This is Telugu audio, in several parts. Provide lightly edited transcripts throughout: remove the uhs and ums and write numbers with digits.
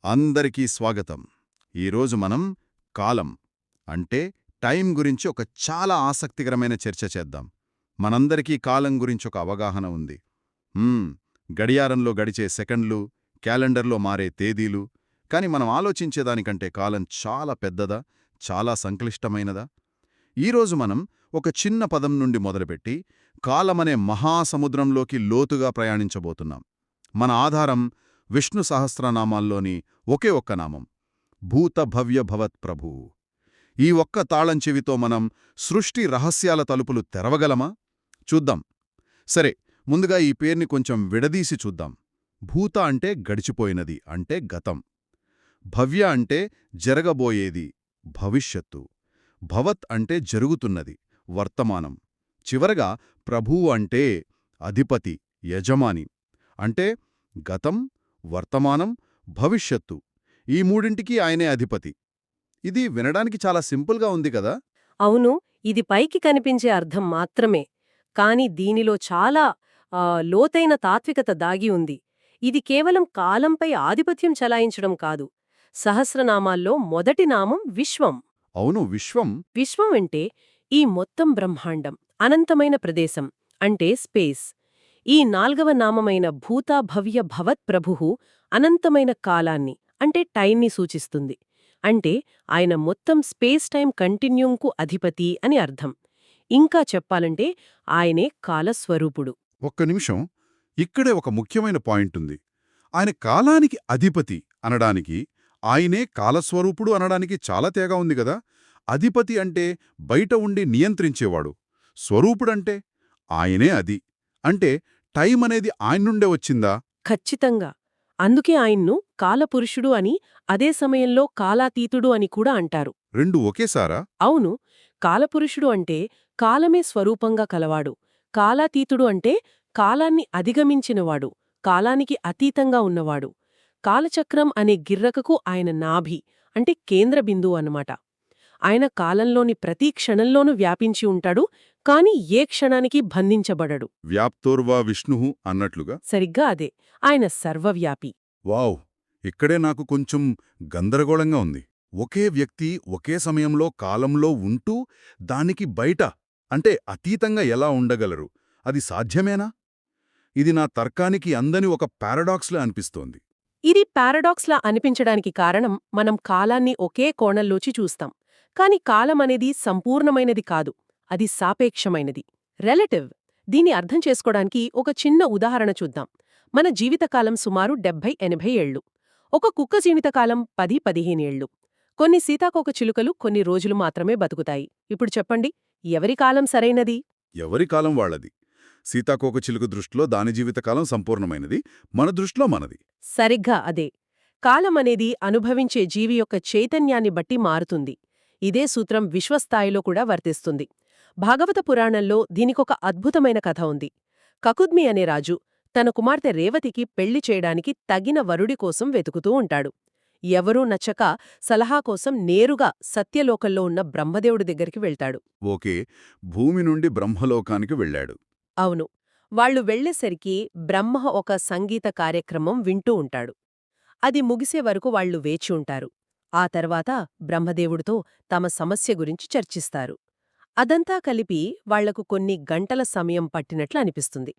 అందరికీ స్వాగతం. ఈరోజు మనం కాలం అంటే టైం గురించి ఒక చాలా ఆసక్తికరమైన చర్చ చేద్దాం. మనందరికీ కాలం గురించి ఒక అవగాహన ఉంది. గడియారంలో గడిచే సెకండ్లు, క్యాలెండర్లో మారే తేదీలు. కాని మనం ఆలోచించేదానికంటే కాలం చాలా పెద్దదా, చాలా సంక్లిష్టమైనదా? ఈరోజు మనం ఒక చిన్న పదం నుండి మొదలుపెట్టి కాలమనే మహాసముద్రంలోకి లోతుగా ప్రయాణించబోతున్నాం. మన ఆధారం విష్ణు సహస్రనామాల్లోని ఒకే ఒక్క నామం, భూత భవ్య భవత్ ప్రభువు. ఈ ఒక్క తాళం చెవితో మనం సృష్టి రహస్యాల తలుపులు తెరవగలమా? చూద్దాం. సరే, ముందుగా ఈ పేర్ని కొంచెం విడదీసి చూద్దాం. భూత అంటే గడిచిపోయినది, అంటే గతం. భవ్య అంటే జరగబోయేది, భవిష్యత్తు. భవత్ అంటే జరుగుతున్నది, వర్తమానం. చివరగా ప్రభువు అంటే అధిపతి, యజమాని. అంటే గతం, వర్తమానం, భవిష్యత్తు, ఈ మూడింటికి ఆయనే అధిపతి. ఇది వినడానికి చాలా సింపుల్గా ఉంది కదా? అవును, ఇది పైకి కనిపించే అర్థం మాత్రమే. కాని దీనిలో చాలా లోతైన తాత్వికత దాగి ఉంది. ఇది కేవలం కాలంపై ఆధిపత్యం చలాయించడం కాదు. సహస్రనామాల్లో మొదటి నామం విశ్వం. అవును, విశ్వం. విశ్వం అంటే ఈ మొత్తం బ్రహ్మాండం, అనంతమైన ప్రదేశం, అంటే స్పేస్. ఈ నాల్గవ నామమైన భూత భవ్య భవత్ ప్రభుః అనంతమైన కాలాన్ని, అంటే టైంని సూచిస్తుంది. అంటే ఆయన మొత్తం స్పేస్ టైం కంటిన్యూంకు అధిపతి అని అర్థం. ఇంకా చెప్పాలంటే ఆయనే కాలస్వరూపుడు. ఒక్క నిమిషం, ఇక్కడే ఒక ముఖ్యమైన పాయింట్ ఉంది. ఆయన కాలానికి అధిపతి అనడానికి, ఆయనే కాలస్వరూపుడు అనడానికి చాలా తేగా ఉంది గదా. అధిపతి అంటే బయట ఉండి నియంత్రించేవాడు, స్వరూపుడంటే ఆయనే అది. అంటే టైం అనేది ఆయన నుండే వచ్చిందా? ఖచ్చితంగా. అందుకే ఆయన్ను కాలపురుషుడు అని, అదే సమయంలో కాలాతీతుడు అని కూడా అంటారు. రెండు ఒకేసారా? అవును, కాలపురుషుడు అంటే కాలమే స్వరూపంగా కలవాడు. కాలాతీతుడు అంటే కాలాన్ని అధిగమించినవాడు, కాలానికి అతీతంగా ఉన్నవాడు. కాలచక్రం అనే గిర్రకకు ఆయన నాభి, అంటే కేంద్ర బిందువు అన్నమాట. ఆయన కాలంలోని ప్రతి క్షణంలోనూ వ్యాపించి ఉంటాడు, కాని ఏ క్షణానికి బంధించబడడు. వ్యాప్తోర్వా విష్ణుః అన్నట్లుగా. సరిగ్గా అదే, ఆయన సర్వవ్యాపి. వావ్! ఇక్కడే నాకు కొంచెం గందరగోళంగా ఉంది. ఒకే వ్యక్తి ఒకే సమయంలో కాలంలో ఉంటూ దానికి బయట అంటే అతీతంగా ఎలా ఉండగలరు? అది సాధ్యమేనా? ఇది నా తర్కానికి అందని ఒక పారాడాక్స్లా అనిపిస్తోంది. ఇది పారాడాక్స్లా అనిపించడానికి కారణం, మనం కాలాన్ని ఒకే కోణంలోచి చూస్తాం. కాని కాలమనేది సంపూర్ణమైనది కాదు, అది సాపేక్షమైనది, రెలటివ్. దీన్ని అర్థం చేసుకోవడానికి ఒక చిన్న ఉదాహరణ చూద్దాం. మన జీవితకాలం సుమారు 70-80 ఏళ్లు. ఒక కుక్క జీవితకాలం 10-15 ఏళ్లు. కొన్ని సీతాకోక చిలుకలు కొన్ని రోజులు మాత్రమే బతుకుతాయి. ఇప్పుడు చెప్పండి, ఎవరి కాలం సరైనది? ఎవరి కాలం వాళ్ళది. సీతాకోకచిలుక దృష్టిలో దాని జీవితకాలం సంపూర్ణమైనది, మన దృష్టిలో మనది. సరిగ్గా అదే. కాలమనేది అనుభవించే జీవి యొక్క చైతన్యాన్ని బట్టి మారుతుంది. ఇదే సూత్రం విశ్వస్థాయిలో కూడా వర్తిస్తుంది. భాగవత పురాణంలో దీనికొక అద్భుతమైన కథ ఉంది. కకుద్మి అనే రాజు తన కుమార్తె రేవతికి పెళ్లి చేయడానికి తగిన వరుడి కోసం వెతుకుతూ ఉంటాడు. ఎవరూ నచ్చక సలహా కోసం నేరుగా సత్యలోకంలో ఉన్న బ్రహ్మదేవుడి దగ్గరికి వెళ్తాడు. ఓకే, భూమి నుండి బ్రహ్మలోకానికి వెళ్ళాడు. అవును, వాళ్లు వెళ్లేసరికి బ్రహ్మ ఒక సంగీత కార్యక్రమం వింటూ ఉంటాడు. అది ముగిసే వరకు వాళ్లు వేచి ఉంటారు. ఆ తర్వాత బ్రహ్మదేవుడితో తమ సమస్య గురించి చర్చిస్తారు. అదంతా కలిపి వాళ్లకు కొన్ని గంటల సమయం పట్టినట్లు అనిపిస్తుంది.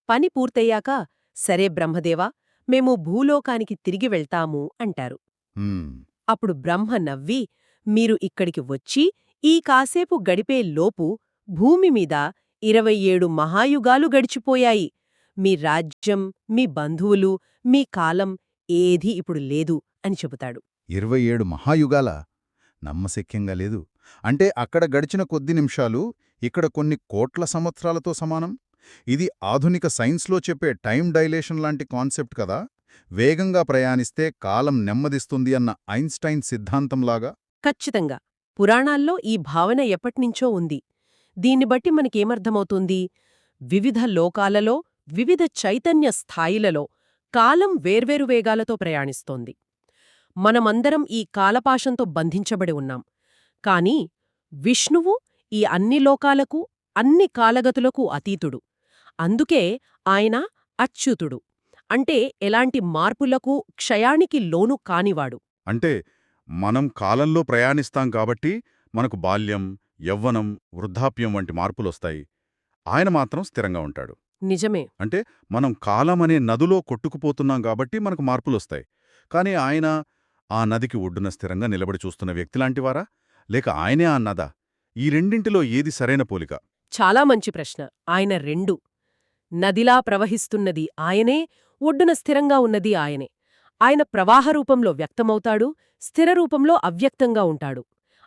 పని పూర్తయ్యాక, సరే బ్రహ్మదేవా, మేము భూలోకానికి తిరిగి వెళ్తాము అంటారు. హ్మ్. అప్పుడు బ్రహ్మ నవ్వి, మీరు ఇక్కడికి వచ్చి ఈ కాసేపు గడిపే లోపు భూమిమీద 27 మహాయుగాలు గడిచిపోయాయి. మీ రాజ్యం, మీ బంధువులు, మీ కాలం ఏదీ ఇప్పుడు లేదు అని చెబుతాడు. 27 మహాయుగాల? నమ్మశక్యంగా లేదు. అంటే అక్కడ గడిచిన కొద్ది నిమిషాలు ఇక్కడ కొన్ని కోట్ల సంవత్సరాలతో సమానం. ఇది ఆధునిక సైన్స్లో చెప్పే టైం డైలేషన్ లాంటి కాన్సెప్ట్ కదా. వేగంగా ప్రయాణిస్తే కాలం నెమ్మదిస్తుంది అన్న ఐన్స్టైన్ సిద్ధాంతంలాగా. ఖచ్చితంగా. పురాణాల్లో ఈ భావన ఎప్పటినుంచో ఉంది. దీన్ని బట్టి మనకేమర్థమవుతుంది? వివిధ లోకాలలో, వివిధ చైతన్య స్థాయిలలో కాలం వేర్వేరు వేగాలతో ప్రయాణిస్తోంది. మనమందరం ఈ కాలపాశంతో బంధించబడి ఉన్నాం. కాని విష్ణువు ఈ అన్ని లోకాలకు, అన్ని కాలగతులకు అతీతుడు. అందుకే ఆయన అచ్యుతుడు. అంటే ఎలాంటి మార్పులకు క్షయానికి లోను కానివాడు. అంటే మనం కాలంలో ప్రయాణిస్తాం కాబట్టి మనకు బాల్యం, యవ్వనం, వృద్ధాప్యం వంటి మార్పులొస్తాయి. ఆయన మాత్రం స్థిరంగా ఉంటాడు. నిజమే. అంటే మనం కాలమనే నదిలో కొట్టుకుపోతున్నాం కాబట్టి మనకు మార్పులొస్తాయి. కానీ ఆయన ఆ నదికి ఒడ్డున స్థిరంగా నిలబడి చూస్తున్న వ్యక్తిలాంటివారా? లేక ఆయనే ఆ నదా? ఈ రెండింటిలో ఏది సరైన పోలిక? చాలా మంచి ప్రశ్న. ఆయన రెండు. నదిలా ప్రవహిస్తున్నది ఆయనే, ఒడ్డున స్థిరంగా ఉన్నది ఆయనే. ఆయన ప్రవాహ రూపంలో వ్యక్తమవుతాడు, స్థిర రూపంలో అవ్యక్తంగా ఉంటాడు.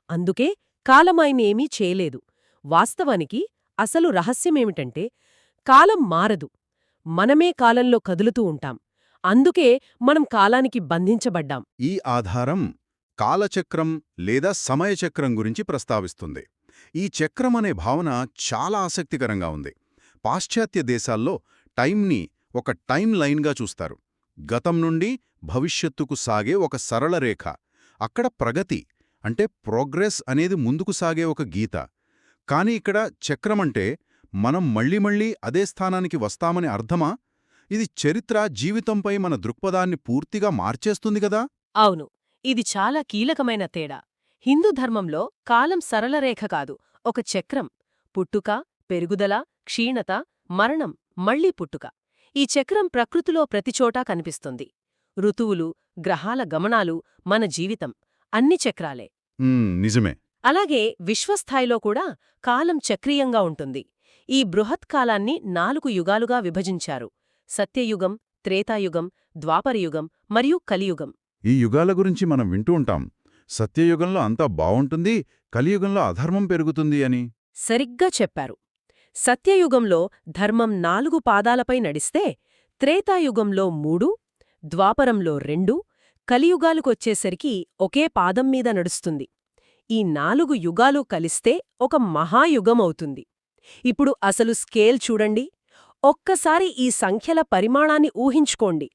అందుకే కాలమాయనేమీ చేయలేదు. వాస్తవానికి అసలు రహస్యమేమిటంటే, కాలం మారదు. మనమే కాలంలో కదులుతూ ఉంటాం. అందుకే మనం కాలానికి బంధించబడ్డాం. ఈ ఆధారం కాలచక్రం లేదా సమయచక్రం గురించి ప్రస్తావిస్తుంది. ఈ చక్రం అనే భావన చాలా ఆసక్తికరంగా ఉంది. పాశ్చాత్య దేశాల్లో టైంని ఒక టైం లైన్గా చూస్తారు. గతం నుండి భవిష్యత్తుకు సాగే ఒక సరళ రేఖ. అక్కడ ప్రగతి అంటే ప్రోగ్రెస్ అనేది ముందుకు సాగే ఒక గీత. కాని ఇక్కడ చక్రమంటే మనం మళ్ళీ అదే స్థానానికి వస్తామని అర్థమా? ఇది చరిత్ర, జీవితంపై మన దృక్పథాన్ని పూర్తిగా మార్చేస్తుంది కదా? అవును, ఇది చాలా కీలకమైన తేడా. హిందూ ధర్మంలో కాలం సరళరేఖ కాదు, ఒక చక్రం. పుట్టుక, పెరుగుదల, క్షీణత, మరణం, మళ్లీ పుట్టుక. ఈ చక్రం ప్రకృతిలో ప్రతిచోటా కనిపిస్తుంది. ఋతువులు, గ్రహాల గమనాలు, మన జీవితం అన్ని చక్రాలే. నిజమే. అలాగే విశ్వస్థాయిలో కూడా కాలం చక్రీయంగా ఉంటుంది. ఈ బృహత్కాలాన్ని 4 యుగాలుగా విభజించారు: సత్యయుగం, త్రేతాయుగం, ద్వాపరయుగం మరియు కలియుగం. ఈ యుగాల గురించి మనం వింటూ ఉంటాం. సత్యయుగంలో అంతా బావుంటుంది, కలియుగంలో అధర్మం పెరుగుతుంది అని. సరిగ్గా చెప్పారు. సత్యయుగంలో ధర్మం 4 పాదాలపై నడిస్తే, త్రేతాయుగంలో 3, ద్వాపరంలో 2, కలియుగాలకొచ్చేసరికి ఒకే పాదం మీద నడుస్తుంది. ఈ 4 యుగాలు కలిస్తే ఒక మహాయుగమవుతుంది. ఇప్పుడు అసలు స్కేల్ చూడండి. ఒక్కసారి ఈ సంఖ్యల పరిమాణాన్ని ఊహించుకోండి.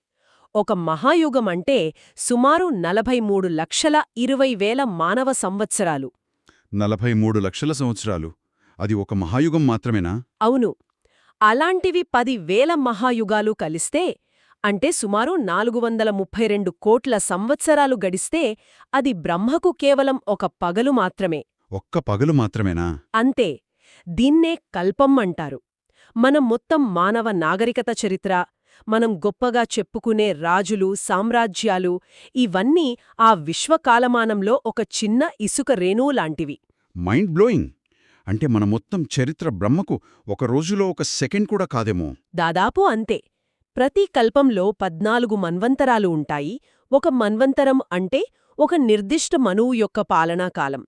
ఒక మహాయుగమంటే సుమారు 43,20,000 మానవ సంవత్సరాలు. 43 లక్షల సంవత్సరాలు. అది ఒక మహాయుగం మాత్రమేనా? అవును. అలాంటివి 10,000 మహాయుగాలు కలిస్తే, అంటే సుమారు 432 కోట్ల సంవత్సరాలు గడిస్తే, అది బ్రహ్మకు కేవలం ఒక పగలు మాత్రమే. ఒక్క పగలు మాత్రమేనా? అంతే. దీన్నే కల్పం అంటారు. మనం మొత్తం మానవ నాగరికత చరిత్ర, మనం గొప్పగా చెప్పుకునే రాజులు, సామ్రాజ్యాలు, ఇవన్నీ ఆ విశ్వకాలమానంలో ఒక చిన్న ఇసుక రేణువులాంటివి. Mind blowing. అంటే మన మొత్తం చరిత్ర బ్రహ్మకు ఒక రోజులో ఒక సెకండ్ కూడా కాదేమో. దాదాపు అంతే. ప్రతి కల్పంలో 14 మన్వంతరాలు ఉంటాయి. ఒక మన్వంతరం అంటే ఒక నిర్దిష్ట మనువు యొక్క పాలనాకాలం.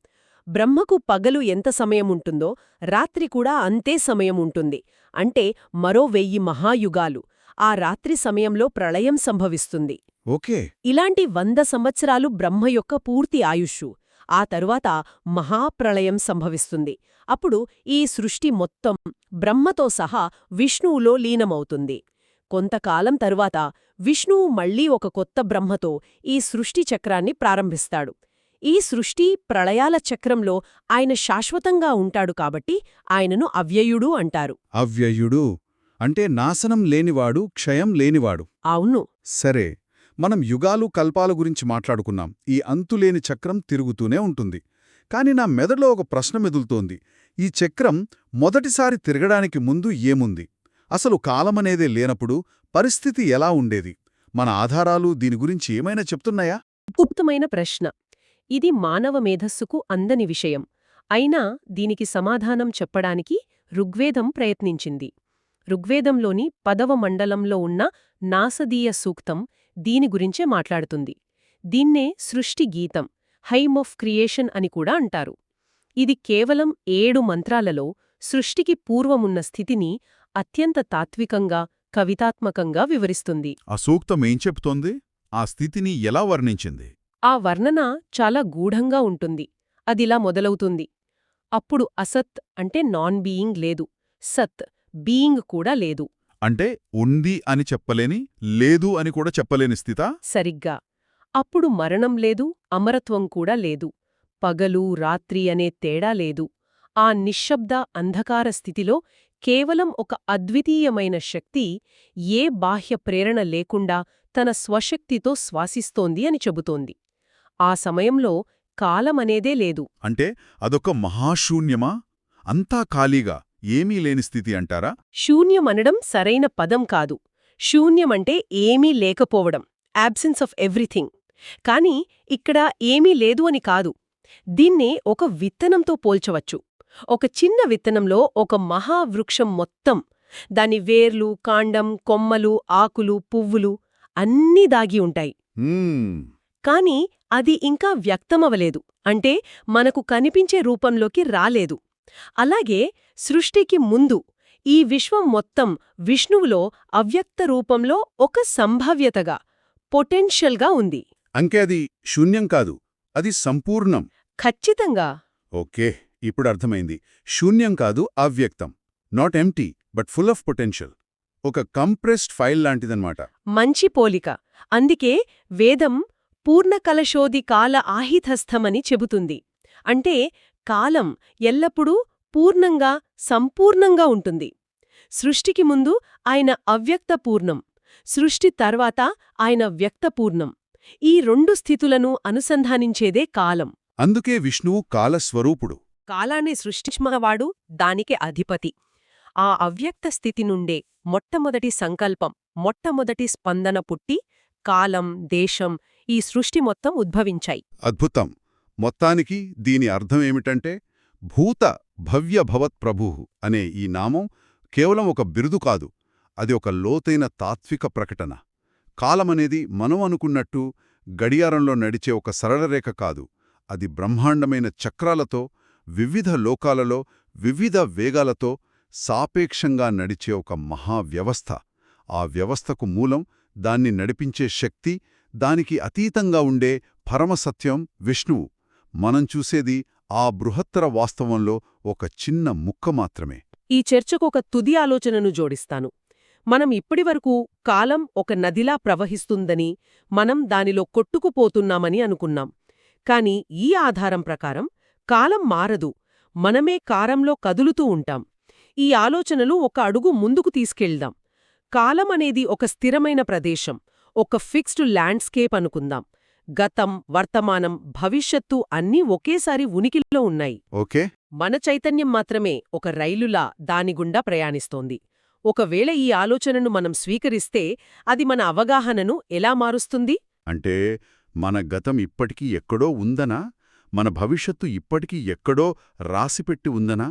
బ్రహ్మకు పగలు ఎంత సమయముంటుందో రాత్రి కూడా అంతే సమయముంటుంది. అంటే మరో 1000 మహాయుగాలు. ఆ రాత్రి సమయంలో ప్రళయం సంభవిస్తుంది. ఓకే. ఇలాంటి 100 సంవత్సరాలు బ్రహ్మ యొక్క పూర్తి ఆయుష్షు. ఆ తరువాత మహాప్రళయం సంభవిస్తుంది. అప్పుడు ఈ సృష్టి మొత్తం బ్రహ్మతో సహా విష్ణువులో లీనమవుతుంది. కొంతకాలం తరువాత విష్ణువు మళ్లీ ఒక కొత్త బ్రహ్మతో ఈ సృష్టి చక్రాన్ని ప్రారంభిస్తాడు. ఈ సృష్టి ప్రళయాల చక్రంలో ఆయన శాశ్వతంగా ఉంటాడు కాబట్టి ఆయనను అవ్యయుడు అంటారు. అవ్యయుడు అంటే నాశనం లేనివాడు, క్షయం లేనివాడు. అవును. సరే, మనం యుగాలు, కల్పాల గురించి మాట్లాడుకున్నాం. ఈ అంతులేని చక్రం తిరుగుతూనే ఉంటుంది. కాని నా మెదడులో ఒక ప్రశ్న మెదులుతోంది. ఈ చక్రం మొదటిసారి తిరగడానికి ముందు ఏముంది? అసలు కాలమనేదే లేనప్పుడు పరిస్థితి ఎలా ఉండేది? మన ఆధారాలు దీని గురించి ఏమైనా చెప్తున్నాయా? గుప్తమైన ప్రశ్న. ఇది మానవ మేధస్సుకు అందని విషయం. అయినా దీనికి సమాధానం చెప్పడానికి ఋగ్వేదం ప్రయత్నించింది. ఋగ్వేదంలోని 10వ మండలంలో ఉన్న నాసదీయ సూక్తం దీని గురించే మాట్లాడుతుంది. దీన్నే సృష్టి గీతం, హైమ్ ఆఫ్ క్రియేషన్ అని కూడా అంటారు. ఇది కేవలం 7 మంత్రాలలో సృష్టికి పూర్వమున్న స్థితిని అత్యంత తాత్వికంగా, కవితాత్మకంగా వివరిస్తుంది. ఆ సూక్తం ఏం చెప్తోంది? ఆ స్థితిని ఎలా వర్ణించింది? ఆ వర్ణన చాలా గూఢంగా ఉంటుంది. అదిలా మొదలవుతుంది. అప్పుడు అసత్ అంటే నాన్ బీయింగ్ లేదు, సత్ బీయింగ్ కూడా లేదు. అంటే ఉంది అని చెప్పలేని, లేదు అని కూడా చెప్పలేని స్థితా? సరిగ్గా. అప్పుడు మరణం లేదు, అమరత్వం కూడా లేదు. పగలు రాత్రి అనే తేడా లేదు. ఆ నిశ్శబ్ద అంధకార స్థితిలో కేవలం ఒక అద్వితీయమైన శక్తి ఏ బాహ్య ప్రేరణ లేకుండా తన స్వశక్తితో శ్వాసిస్తోంది అని చెబుతోంది. ఆ సమయంలో కాలమనేదే లేదు. అంటే అదొక మహాశూన్యమా? అంతా ఖాళీగా ఏమీ లేని స్థితి అంటారా? శూన్యమనడం సరైన పదం కాదు. శూన్యమంటే ఏమీ లేకపోవడం, యాబ్సెన్స్ ఆఫ్ ఎవ్రీథింగ్. కాని ఇక్కడ ఏమీ లేదు అని కాదు. దీన్నే ఒక విత్తనంతో పోల్చవచ్చు. ఒక చిన్న విత్తనంలో ఒక మహావృక్షం మొత్తం, దాని వేర్లు, కాండం, కొమ్మలు, ఆకులు, పువ్వులు అన్నీ దాగి ఉంటాయి. హ్మ్, కాని అది ఇంకా వ్యక్తమవలేదు, అంటే మనకు కనిపించే రూపంలోకి రాలేదు. అలాగే సృష్టికి ముందు ఈ విశ్వం మొత్తం విష్ణువులో అవ్యక్త రూపంలో ఒక సంభావ్యతగా, పొటెన్షియల్గా ఉంది. అంకే అది శూన్యం కాదు, అది సంపూర్ణం. ఖచ్చితంగా. ఓకే, ఇప్పుడు అర్థమైంది. శూన్యం కాదు, అవ్యక్తం. Not empty but full of potential. ఒక కంప్రెస్డ్ ఫైల్ లాంటిదన్నమాట. మంచి పోలిక. అందుకే వేదం పూర్ణకలశోది కాల ఆహితస్థమని చెబుతుంది. అంటే కాలం ఎల్లప్పుడూ పూర్ణంగా, సంపూర్ణంగా ఉంటుంది. సృష్టికి ముందు ఆయన అవ్యక్త పూర్ణం, సృష్టి తర్వాత ఆయన వ్యక్తపూర్ణం. ఈ రెండు స్థితులను అనుసంధానించేదే కాలం. అందుకే విష్ణువు కాలస్వరూపుడు. కాలాన్ని సృష్టించినవాడు, దానికి అధిపతి. ఆ అవ్యక్త స్థితి నుండే మొట్టమొదటి సంకల్పం, మొట్టమొదటి స్పందన పుట్టి కాలం, దేశం, ఈ సృష్టి మొత్తం ఉద్భవించాయి. అద్భుతం. మొత్తానికి దీని అర్థమేమిటంటే భూత భవ్య భవత్ ప్రభుః అనే ఈ నామం కేవలం ఒక బిరుదు కాదు, అది ఒక లోతైన తాత్విక ప్రకటన. కాలమనేది మనం అనుకున్నట్టు గడియారంలో నడిచే ఒక సరళరేఖ కాదు, అది బ్రహ్మాండమైన చక్రాలతో, వివిధ లోకాలలో, వివిధ వేగాలతో సాపేక్షంగా నడిచే ఒక మహావ్యవస్థ. ఆ వ్యవస్థకు మూలం, దాన్ని నడిపించే శక్తి, దానికి అతీతంగా ఉండే పరమసత్యం విష్ణువు. మనం చూసేది ఆ బృహత్తర వాస్తవంలో ఒక చిన్న ముక్క మాత్రమే. ఈ చర్చకు ఒక తుది ఆలోచనను జోడిస్తాను. మనం ఇప్పటివరకు కాలం ఒక నదిలా ప్రవహిస్తుందని, మనం దానిలో కొట్టుకుపోతున్నామని అనుకున్నాం. కాని ఈ ఆధారం ప్రకారం కాలం మారదు, మనమే కారంలో కదులుతూ ఉంటాం. ఈ ఆలోచనలు ఒక అడుగు ముందుకు తీసుకెళ్దాం. కాలం అనేది ఒక స్థిరమైన ప్రదేశం, ఒక ఫిక్స్డ్ ల్యాండ్స్కేప్ అనుకుందాం. గతం, వర్తమానం, భవిష్యత్తు అన్నీ ఒకేసారి ఉనికిలో ఉన్నాయి. ఓకే, మన చైతన్యం మాత్రమే ఒక రైలులా దానిగుండా ప్రయాణిస్తోంది. ఒకవేళ ఈ ఆలోచనను మనం స్వీకరిస్తే అది మన అవగాహనను ఎలా మారుస్తుంది? అంటే మన గతం ఇప్పటికీ ఎక్కడో ఉందనా? మన భవిష్యత్తు ఇప్పటికీ ఎక్కడో రాసిపెట్టి ఉందనా?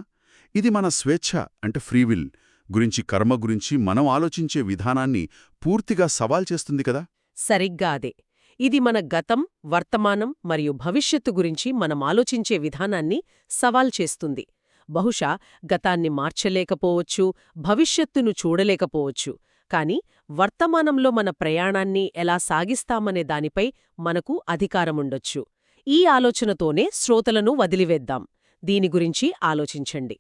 ఇది మన స్వేచ్ఛ అంటే ఫ్రీవిల్ గురించి, కర్మ గురించి మనం ఆలోచించే విధానాన్ని పూర్తిగా సవాల్ చేస్తుంది కదా? సరిగ్గా అదే. ఇది మన గతం, వర్తమానం మరియు భవిష్యత్తు గురించి మనం ఆలోచించే విధానాన్ని సవాల్ చేస్తుంది. బహుశా గతాన్ని మార్చలేకపోవచ్చు, భవిష్యత్తును చూడలేకపోవచ్చు, కాని వర్తమానంలో మన ప్రయాణాన్ని ఎలా సాగిస్తామనే దానిపై మనకు అధికారముండొచ్చు. ఈ ఆలోచనతోనే శ్రోతలను వదిలివేద్దాం. దీని గురించి ఆలోచించండి.